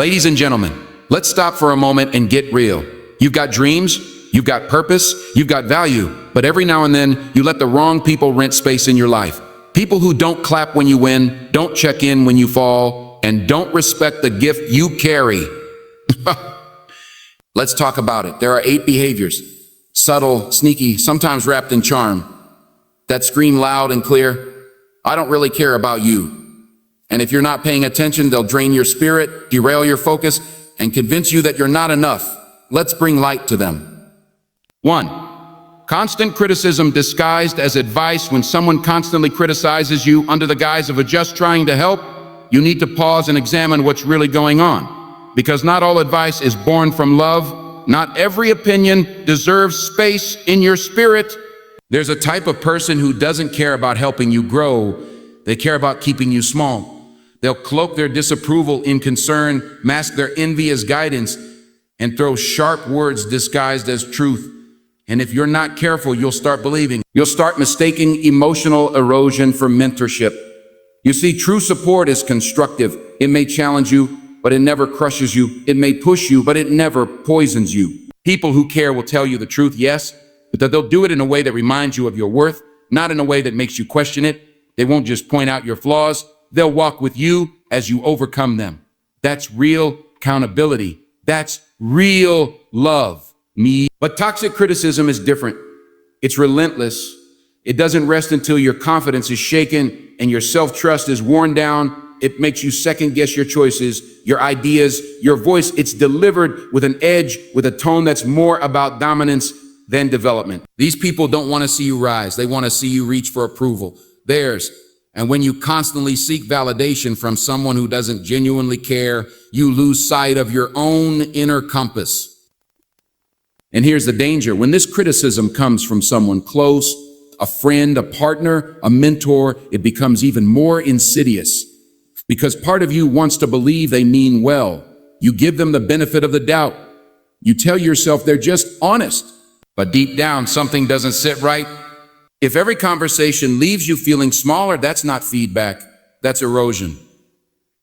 Ladies and gentlemen, let's stop for a moment and get real. You've got dreams, you've got purpose, you've got value, but every now and then you let the wrong people rent space in your life. People who don't clap when you win, don't check in when you fall, and don't respect the gift you carry. Let's talk about it. There are 8 behaviors, subtle, sneaky, sometimes wrapped in charm, that scream loud and clear, I don't really care about you. And if you're not paying attention, they'll drain your spirit, derail your focus, and convince you that you're not enough. Let's bring light to them. 1. Constant criticism disguised as advice. When someone constantly criticizes you under the guise of just trying to help, you need to pause and examine what's really going on. Because not all advice is born from love. Not every opinion deserves space in your spirit. There's a type of person who doesn't care about helping you grow. They care about keeping you small. They'll cloak their disapproval in concern, mask their envy as guidance, and throw sharp words disguised as truth. And if you're not careful, you'll start believing. You'll start mistaking emotional erosion for mentorship. You see, true support is constructive. It may challenge you, but it never crushes you. It may push you, but it never poisons you. People who care will tell you the truth, yes, but they'll do it in a way that reminds you of your worth, not in a way that makes you question it. They won't just point out your flaws. They'll walk with you as you overcome them. That's real accountability. That's real love. But toxic criticism is different. It's relentless. It doesn't rest until your confidence is shaken and your self-trust is worn down. It makes you second guess your choices, your ideas, your voice. It's delivered with an edge, with a tone that's more about dominance than development. These people don't want to see you rise. They want to see you reach for approval, theirs. And when you constantly seek validation from someone who doesn't genuinely care, you lose sight of your own inner compass. And here's the danger. When this criticism comes from someone close, a friend, a partner, a mentor, it becomes even more insidious. Because part of you wants to believe they mean well. You give them the benefit of the doubt. You tell yourself they're just honest. But deep down, something doesn't sit right. If every conversation leaves you feeling smaller, that's not feedback, that's erosion.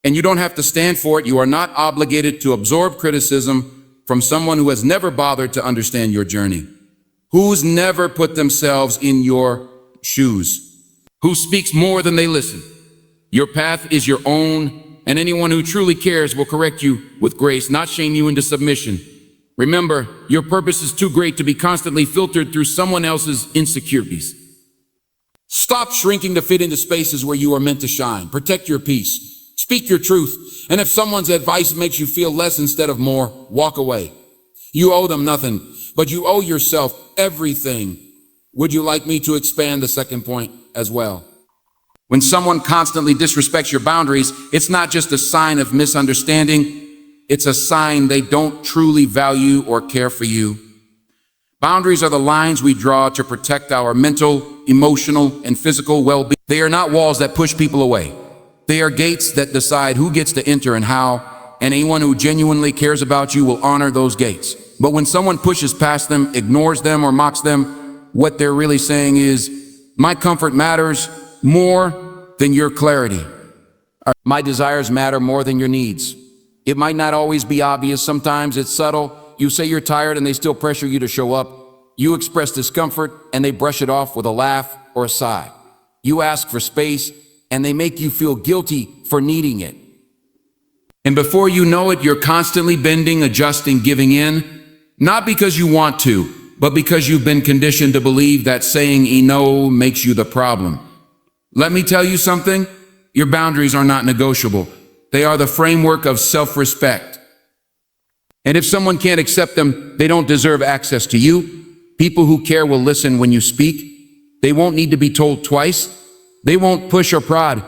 And you don't have to stand for it. You are not obligated to absorb criticism from someone who has never bothered to understand your journey, who's never put themselves in your shoes, who speaks more than they listen. Your path is your own, and anyone who truly cares will correct you with grace, not shame you into submission. Remember, your purpose is too great to be constantly filtered through someone else's insecurities. Stop shrinking to fit into spaces where you are meant to shine. Protect your peace. Speak your truth. And if someone's advice makes you feel less instead of more, walk away. You owe them nothing, but you owe yourself everything. Would you like me to expand the second point as well? When someone constantly disrespects your boundaries, it's not just a sign of misunderstanding. It's a sign they don't truly value or care for you. Boundaries are the lines we draw to protect our mental, emotional, and physical well-being. They are not walls that push people away. They are gates that decide who gets to enter and how, and anyone who genuinely cares about you will honor those gates. But when someone pushes past them, ignores them, or mocks them, what they're really saying is, my comfort matters more than your clarity. My desires matter more than your needs. It might not always be obvious. Sometimes it's subtle. You say you're tired and they still pressure you to show up. You express discomfort and they brush it off with a laugh or a sigh. You ask for space and they make you feel guilty for needing it. And before you know it, you're constantly bending, adjusting, giving in, not because you want to, but because you've been conditioned to believe that saying no makes you the problem. Let me tell you something. Your boundaries are not negotiable. They are the framework of self-respect. And if someone can't accept them, they don't deserve access to you. People who care will listen when you speak. They won't need to be told twice. They won't push or prod.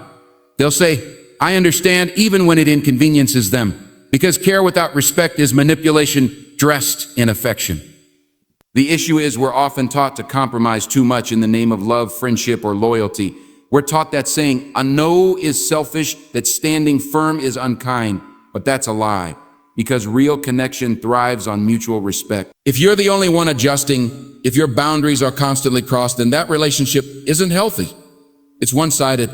They'll say, I understand, even when it inconveniences them. Because care without respect is manipulation dressed in affection. The issue is we're often taught to compromise too much in the name of love, friendship, or loyalty. We're taught that saying a no is selfish, that standing firm is unkind, but that's a lie. Because real connection thrives on mutual respect. If you're the only one adjusting, if your boundaries are constantly crossed, then that relationship isn't healthy. It's one-sided.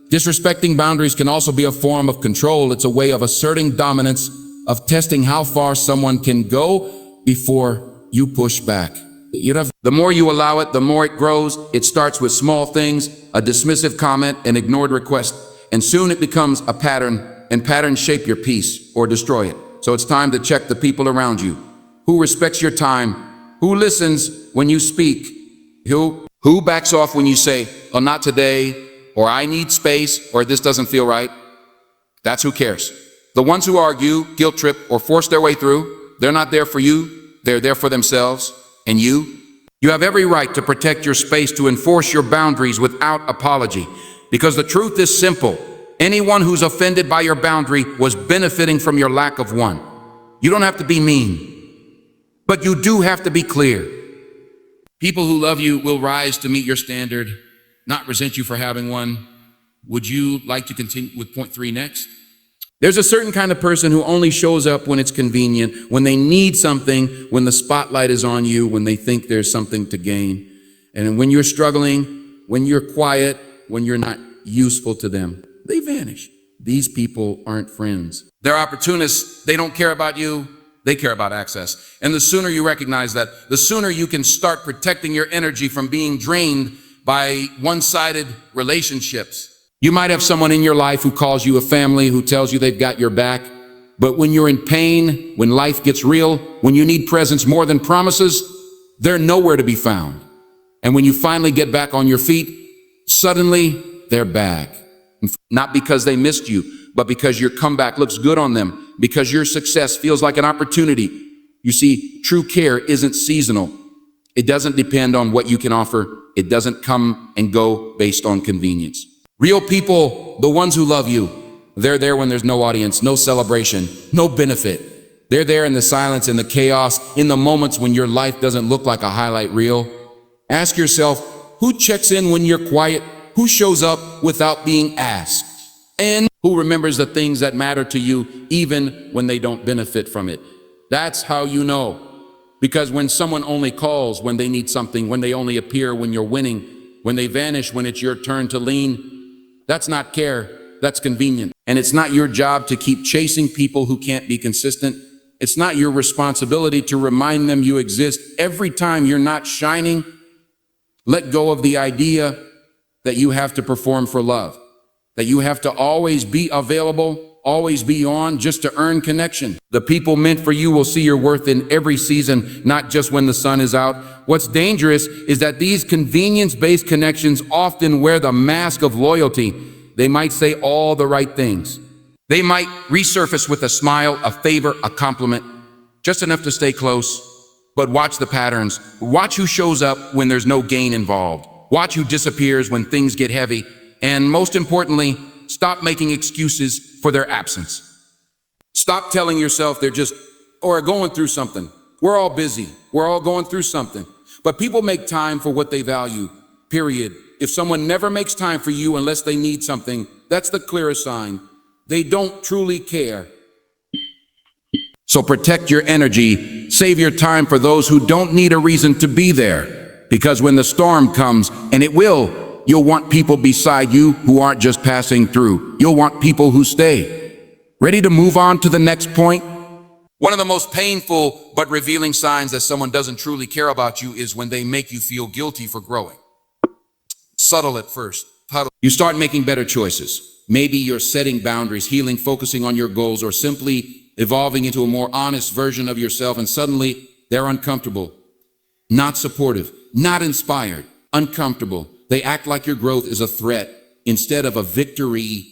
Disrespecting boundaries can also be a form of control. It's a way of asserting dominance, of testing how far someone can go before you push back. The more you allow it, the more it grows. It starts with small things, a dismissive comment, an ignored request, and soon it becomes a pattern, and patterns shape your peace or destroy it. So it's time to check the people around you. Who respects your time? Who listens when you speak? Who backs off when you say, oh, not today, or I need space, or this doesn't feel right? That's who cares. The ones who argue, guilt trip, or force their way through, they're not there for you, they're there for themselves. And you have every right to protect your space, to enforce your boundaries without apology. Because the truth is simple. Anyone who's offended by your boundary was benefiting from your lack of one. You don't have to be mean, but you do have to be clear. People who love you will rise to meet your standard, not resent you for having one. Would you like to continue with point 3 next? There's a certain kind of person who only shows up when it's convenient, when they need something, when the spotlight is on you, when they think there's something to gain. And when you're struggling, when you're quiet, when you're not useful to them, they vanish. These people aren't friends. They're opportunists. They don't care about you. They care about access. And the sooner you recognize that, the sooner you can start protecting your energy from being drained by one-sided relationships. You might have someone in your life who calls you a family, who tells you they've got your back. But when you're in pain, when life gets real, when you need presence more than promises, they're nowhere to be found. And when you finally get back on your feet, suddenly they're back. Not because they missed you, but because your comeback looks good on them, because your success feels like an opportunity. You see, true care isn't seasonal. It doesn't depend on what you can offer. It doesn't come and go based on convenience. Real people, the ones who love you, they're there when there's no audience, no celebration, no benefit. They're there in the silence, in the chaos, in the moments when your life doesn't look like a highlight reel. Ask yourself, who checks in when you're quiet? Who shows up without being asked? And who remembers the things that matter to you even when they don't benefit from it? That's how you know. Because when someone only calls when they need something, when they only appear when you're winning, when they vanish when it's your turn to lean, that's not care, that's convenient. And it's not your job to keep chasing people who can't be consistent. It's not your responsibility to remind them you exist every time you're not shining. Let go of the idea that you have to perform for love, that you have to always be available, always be on just to earn connection. The people meant for you will see your worth in every season, not just when the sun is out. What's dangerous is that these convenience-based connections often wear the mask of loyalty. They might say all the right things. They might resurface with a smile, a favor, a compliment, just enough to stay close. But watch the patterns. Watch who shows up when there's no gain involved. Watch who disappears when things get heavy. And most importantly, stop making excuses for their absence. Stop telling yourself they're just, or going through something. We're all busy. We're all going through something. But people make time for what they value, period. If someone never makes time for you unless they need something, that's the clearest sign. They don't truly care. So protect your energy. Save your time for those who don't need a reason to be there. Because when the storm comes, and it will, you'll want people beside you who aren't just passing through. You'll want people who stay. Ready to move on to the next point? One of the most painful but revealing signs that someone doesn't truly care about you is when they make you feel guilty for growing. Subtle at first. You start making better choices. Maybe you're setting boundaries, healing, focusing on your goals, or simply evolving into a more honest version of yourself, and suddenly they're uncomfortable, not supportive, not inspired, uncomfortable. They act like your growth is a threat instead of a victory.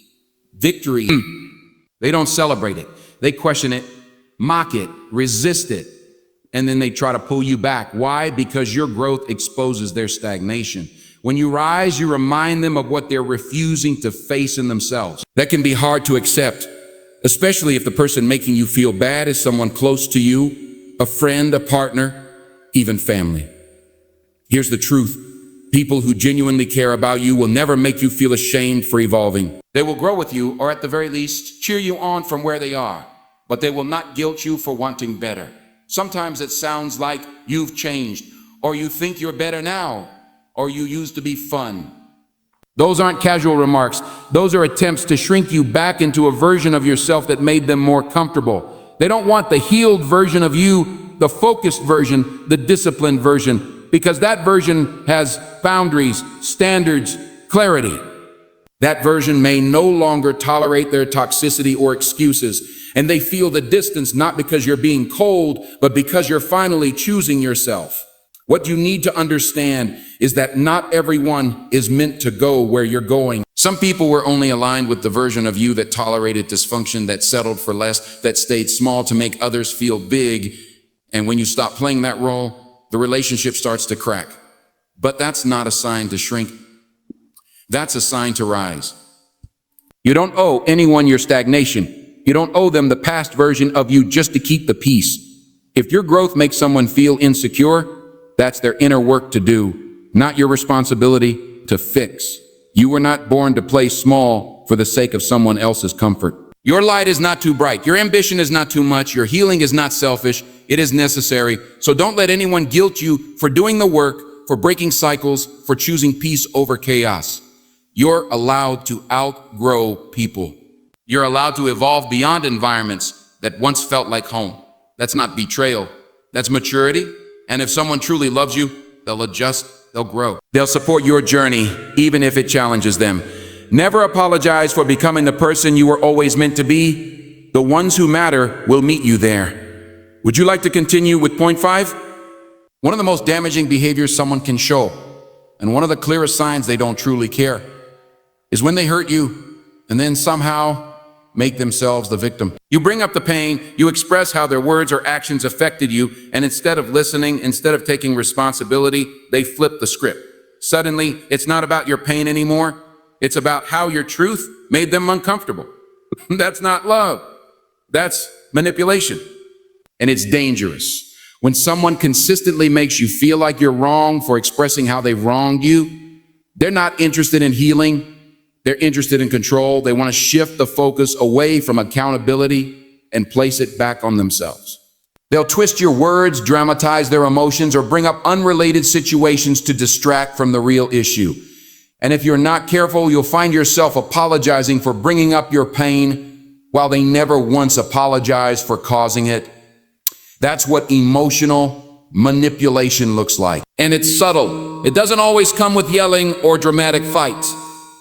They don't celebrate it. They question it, mock it, resist it, and then they try to pull you back. Why? Because your growth exposes their stagnation. When you rise, you remind them of what they're refusing to face in themselves. That can be hard to accept, especially if the person making you feel bad is someone close to you, a friend, a partner, even family. Here's the truth. People who genuinely care about you will never make you feel ashamed for evolving. They will grow with you, or at the very least, cheer you on from where they are, but they will not guilt you for wanting better. Sometimes it sounds like you've changed, or you think you're better now, or you used to be fun. Those aren't casual remarks. Those are attempts to shrink you back into a version of yourself that made them more comfortable. They don't want the healed version of you, the focused version, the disciplined version, because that version has boundaries, standards, clarity. That version may no longer tolerate their toxicity or excuses, and they feel the distance not because you're being cold, but because you're finally choosing yourself. What you need to understand is that not everyone is meant to go where you're going. Some people were only aligned with the version of you that tolerated dysfunction, that settled for less, that stayed small to make others feel big. And when you stop playing that role, the relationship starts to crack. But that's not a sign to shrink. That's a sign to rise. You don't owe anyone your stagnation. You don't owe them the past version of you just to keep the peace. If your growth makes someone feel insecure, that's their inner work to do, not your responsibility to fix. You were not born to play small for the sake of someone else's comfort. Your light is not too bright. Your ambition is not too much. Your healing is not selfish. It is necessary. So don't let anyone guilt you for doing the work, for breaking cycles, for choosing peace over chaos. You're allowed to outgrow people. You're allowed to evolve beyond environments that once felt like home. That's not betrayal. That's maturity. And if someone truly loves you, they'll adjust, they'll grow. They'll support your journey, even if it challenges them. Never apologize for becoming the person you were always meant to be. The ones who matter will meet you there. Would you like to continue with point 5? One of the most damaging behaviors someone can show, and one of the clearest signs they don't truly care, is when they hurt you and then somehow make themselves the victim. You bring up the pain, you express how their words or actions affected you, and instead of listening, instead of taking responsibility, they flip the script. Suddenly, it's not about your pain anymore. It's about how your truth made them uncomfortable. That's not love. That's manipulation. And it's dangerous. When someone consistently makes you feel like you're wrong for expressing how they wronged you, they're not interested in healing. They're interested in control. They want to shift the focus away from accountability and place it back on themselves. They'll twist your words, dramatize their emotions, or bring up unrelated situations to distract from the real issue. And if you're not careful, you'll find yourself apologizing for bringing up your pain while they never once apologized for causing it. That's what emotional manipulation looks like. And it's subtle. It doesn't always come with yelling or dramatic fights.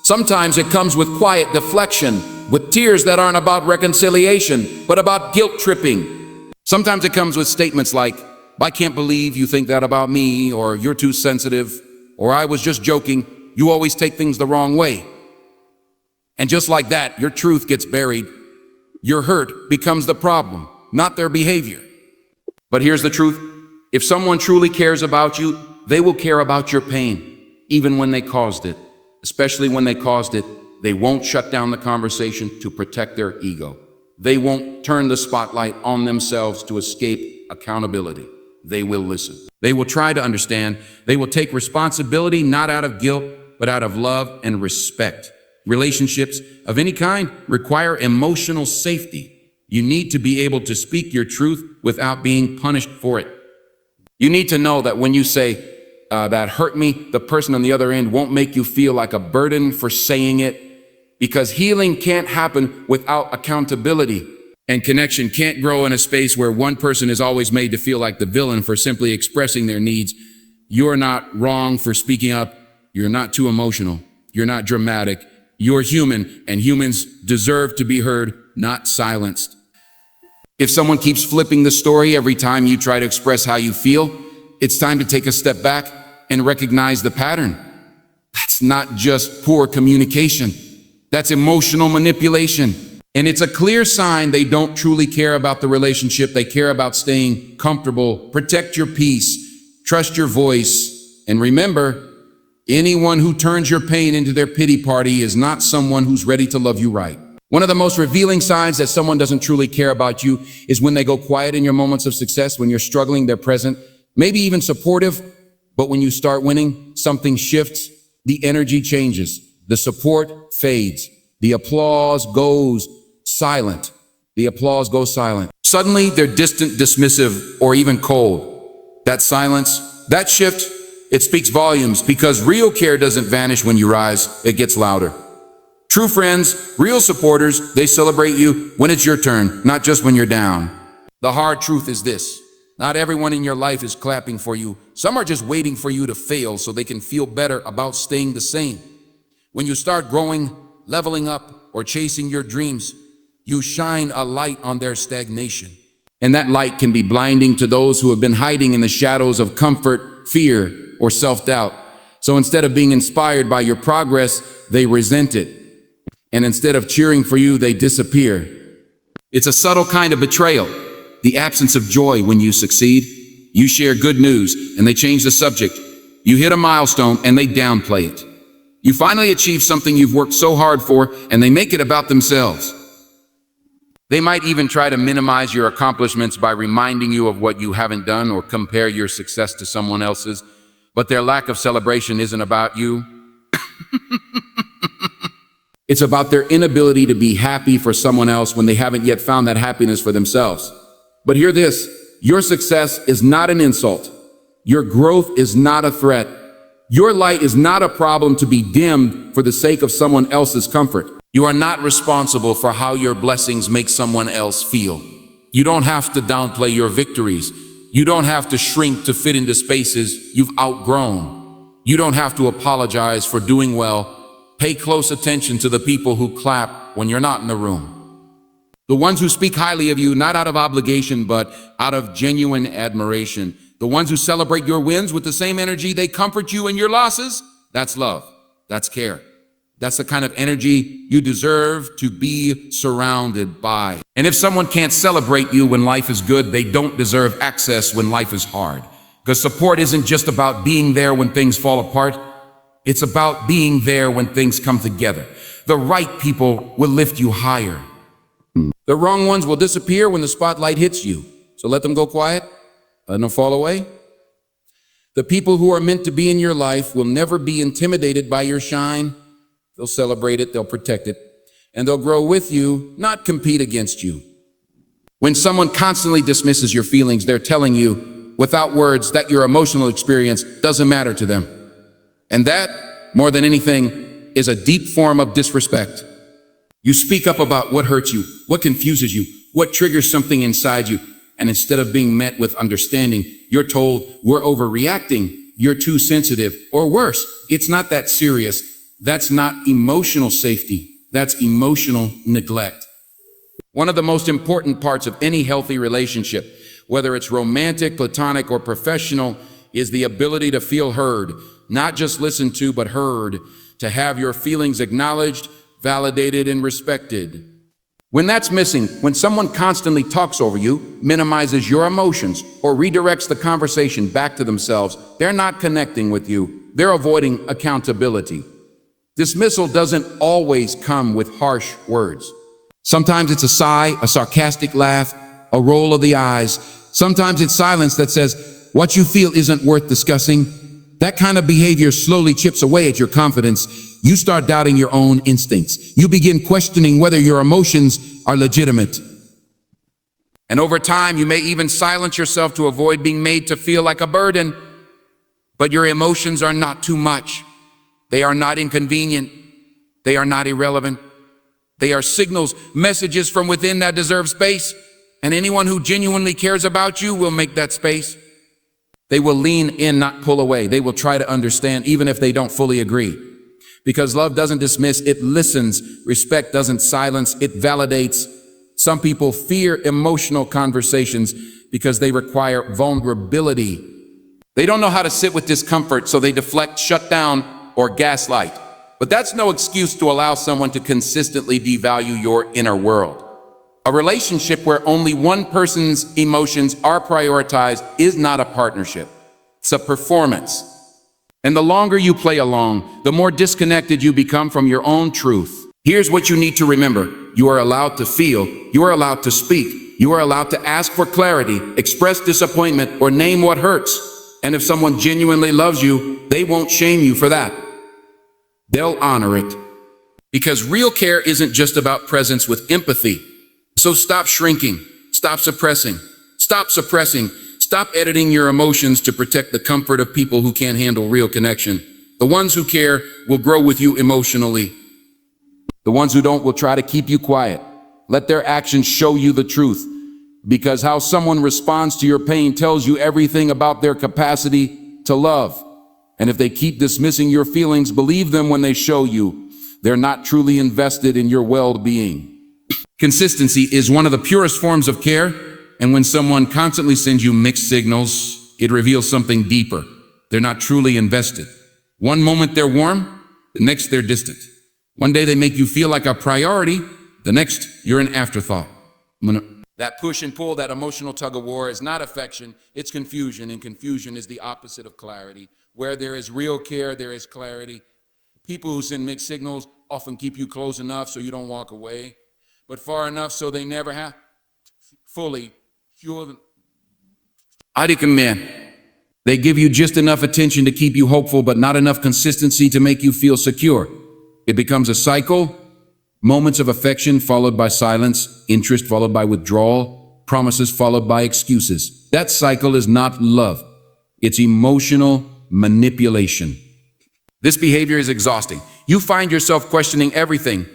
Sometimes it comes with quiet deflection, with tears that aren't about reconciliation, but about guilt tripping. Sometimes it comes with statements like, "I can't believe you think that about me," or "You're too sensitive," or "I was just joking, you always take things the wrong way." And just like that, your truth gets buried. Your hurt becomes the problem, not their behavior. But here's the truth. If someone truly cares about you, they will care about your pain, even when they caused it. Especially when they caused it, they won't shut down the conversation to protect their ego. They won't turn the spotlight on themselves to escape accountability. They will listen. They will try to understand. They will take responsibility not out of guilt, but out of love and respect. Relationships of any kind require emotional safety. You need to be able to speak your truth without being punished for it. You need to know that when you say, that hurt me, the person on the other end won't make you feel like a burden for saying it, because healing can't happen without accountability, and connection can't grow in a space where one person is always made to feel like the villain for simply expressing their needs. You're not wrong for speaking up. You're not too emotional. You're not dramatic. You're human, and humans deserve to be heard, not silenced. If someone keeps flipping the story every time you try to express how you feel, it's time to take a step back and recognize the pattern. That's not just poor communication. That's emotional manipulation. And it's a clear sign they don't truly care about the relationship. They care about staying comfortable. Protect your peace. Trust your voice. And remember, anyone who turns your pain into their pity party is not someone who's ready to love you right. One of the most revealing signs that someone doesn't truly care about you is when they go quiet in your moments of success. When you're struggling, they're present, maybe even supportive. But when you start winning, something shifts. The energy changes. The support fades. The applause goes silent. The applause goes silent. Suddenly, they're distant, dismissive, or even cold. That silence, that shift, it speaks volumes, because real care doesn't vanish when you rise. It gets louder. True friends, real supporters, they celebrate you when it's your turn, not just when you're down. The hard truth is this: not everyone in your life is clapping for you. Some are just waiting for you to fail so they can feel better about staying the same. When you start growing, leveling up, or chasing your dreams, you shine a light on their stagnation. And that light can be blinding to those who have been hiding in the shadows of comfort, fear, or self-doubt. So instead of being inspired by your progress, they resent it. And instead of cheering for you, they disappear. It's a subtle kind of betrayal, the absence of joy when you succeed. You share good news, and they change the subject. You hit a milestone, and they downplay it. You finally achieve something you've worked so hard for, and they make it about themselves. They might even try to minimize your accomplishments by reminding you of what you haven't done or compare your success to someone else's. But their lack of celebration isn't about you. It's about their inability to be happy for someone else when they haven't yet found that happiness for themselves. But hear this: your success is not an insult. Your growth is not a threat. Your light is not a problem to be dimmed for the sake of someone else's comfort. You are not responsible for how your blessings make someone else feel. You don't have to downplay your victories. You don't have to shrink to fit into spaces you've outgrown. You don't have to apologize for doing well. Pay close attention to the people who clap when you're not in the room. The ones who speak highly of you, not out of obligation, but out of genuine admiration. The ones who celebrate your wins with the same energy they comfort you in your losses. That's love. That's care. That's the kind of energy you deserve to be surrounded by. And if someone can't celebrate you when life is good, they don't deserve access when life is hard. Because support isn't just about being there when things fall apart. It's about being there when things come together. The right people will lift you higher. The wrong ones will disappear when the spotlight hits you. So let them go quiet. Let them fall away. The people who are meant to be in your life will never be intimidated by your shine. They'll celebrate it, they'll protect it, and they'll grow with you, not compete against you. When someone constantly dismisses your feelings, they're telling you, without words, that your emotional experience doesn't matter to them. And that, more than anything, is a deep form of disrespect. You speak up about what hurts you, what confuses you, what triggers something inside you, and instead of being met with understanding, you're told, we're overreacting, you're too sensitive, or worse, it's not that serious. That's not emotional safety, that's emotional neglect. One of the most important parts of any healthy relationship, whether it's romantic, platonic, or professional, is the ability to feel heard, not just listened to, but heard, to have your feelings acknowledged, validated, and respected. When that's missing, when someone constantly talks over you, minimizes your emotions, or redirects the conversation back to themselves, they're not connecting with you, they're avoiding accountability. Dismissal doesn't always come with harsh words. Sometimes it's a sigh, a sarcastic laugh, a roll of the eyes. Sometimes it's silence that says, what you feel isn't worth discussing. That kind of behavior slowly chips away at your confidence. You start doubting your own instincts. You begin questioning whether your emotions are legitimate. And over time, you may even silence yourself to avoid being made to feel like a burden. But your emotions are not too much. They are not inconvenient. They are not irrelevant. They are signals, messages from within that deserve space. And anyone who genuinely cares about you will make that space. They will lean in, not pull away. They will try to understand, even if they don't fully agree. Because love doesn't dismiss, it listens. Respect doesn't silence, it validates. Some people fear emotional conversations because they require vulnerability. They don't know how to sit with discomfort, so they deflect, shut down, or gaslight. But that's no excuse to allow someone to consistently devalue your inner world. A relationship where only one person's emotions are prioritized is not a partnership. It's a performance. And the longer you play along, the more disconnected you become from your own truth. Here's what you need to remember. You are allowed to feel. You are allowed to speak. You are allowed to ask for clarity, express disappointment, or name what hurts. And if someone genuinely loves you, they won't shame you for that. They'll honor it. Because real care isn't just about presence with empathy. So stop shrinking, stop suppressing, stop editing your emotions to protect the comfort of people who can't handle real connection. The ones who care will grow with you emotionally. The ones who don't will try to keep you quiet. Let their actions show you the truth. Because how someone responds to your pain tells you everything about their capacity to love. And if they keep dismissing your feelings, believe them when they show you they're not truly invested in your well-being. Consistency is one of the purest forms of care, and when someone constantly sends you mixed signals, it reveals something deeper. They're not truly invested. One moment they're warm, the next they're distant. One day they make you feel like a priority, the next you're an afterthought. That push and pull, that emotional tug of war is not affection, it's confusion, and confusion is the opposite of clarity. Where there is real care, there is clarity. People who send mixed signals often keep you close enough so you don't walk away, but far enough so they never have fully cure them. They give you just enough attention to keep you hopeful, but not enough consistency to make you feel secure. It becomes a cycle. Moments of affection followed by silence, interest followed by withdrawal, promises followed by excuses. That cycle is not love. It's emotional manipulation. This behavior is exhausting. You find yourself questioning everything.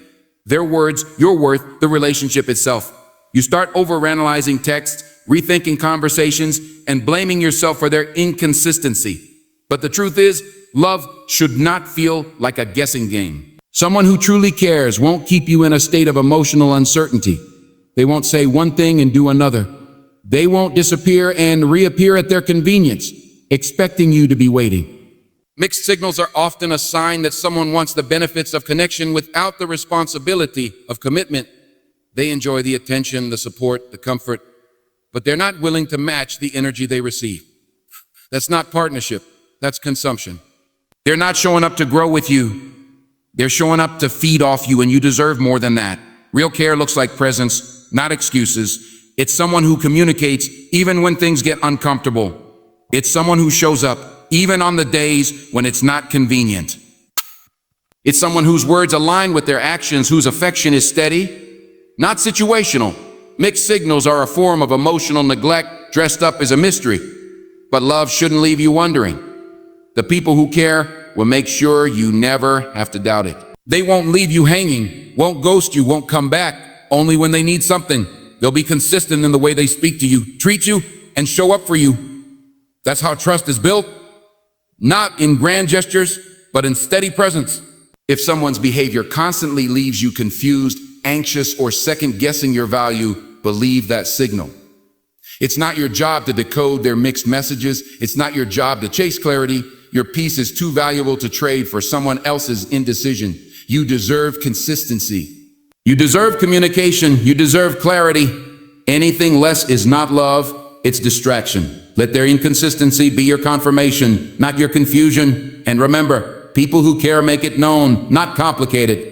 Their words, your worth, the relationship itself. You start overanalyzing texts, rethinking conversations, and blaming yourself for their inconsistency. But the truth is, love should not feel like a guessing game. Someone who truly cares won't keep you in a state of emotional uncertainty. They won't say one thing and do another. They won't disappear and reappear at their convenience, expecting you to be waiting. Mixed signals are often a sign that someone wants the benefits of connection without the responsibility of commitment. They enjoy the attention, the support, the comfort, but they're not willing to match the energy they receive. That's not partnership, that's consumption. They're not showing up to grow with you. They're showing up to feed off you, and you deserve more than that. Real care looks like presence, not excuses. It's someone who communicates even when things get uncomfortable. It's someone who shows up even on the days when it's not convenient. It's someone whose words align with their actions, whose affection is steady, not situational. Mixed signals are a form of emotional neglect dressed up as a mystery, but love shouldn't leave you wondering. The people who care will make sure you never have to doubt it. They won't leave you hanging, won't ghost you, won't come back, only when they need something. They'll be consistent in the way they speak to you, treat you, and show up for you. That's how trust is built, not in grand gestures, but in steady presence. If someone's behavior constantly leaves you confused, anxious, or second-guessing your value, believe that signal. It's not your job to decode their mixed messages. It's not your job to chase clarity. Your peace is too valuable to trade for someone else's indecision. You deserve consistency. You deserve communication. You deserve clarity. Anything less is not love, it's distraction. Let their inconsistency be your confirmation, not your confusion. And remember, people who care make it known, not complicated.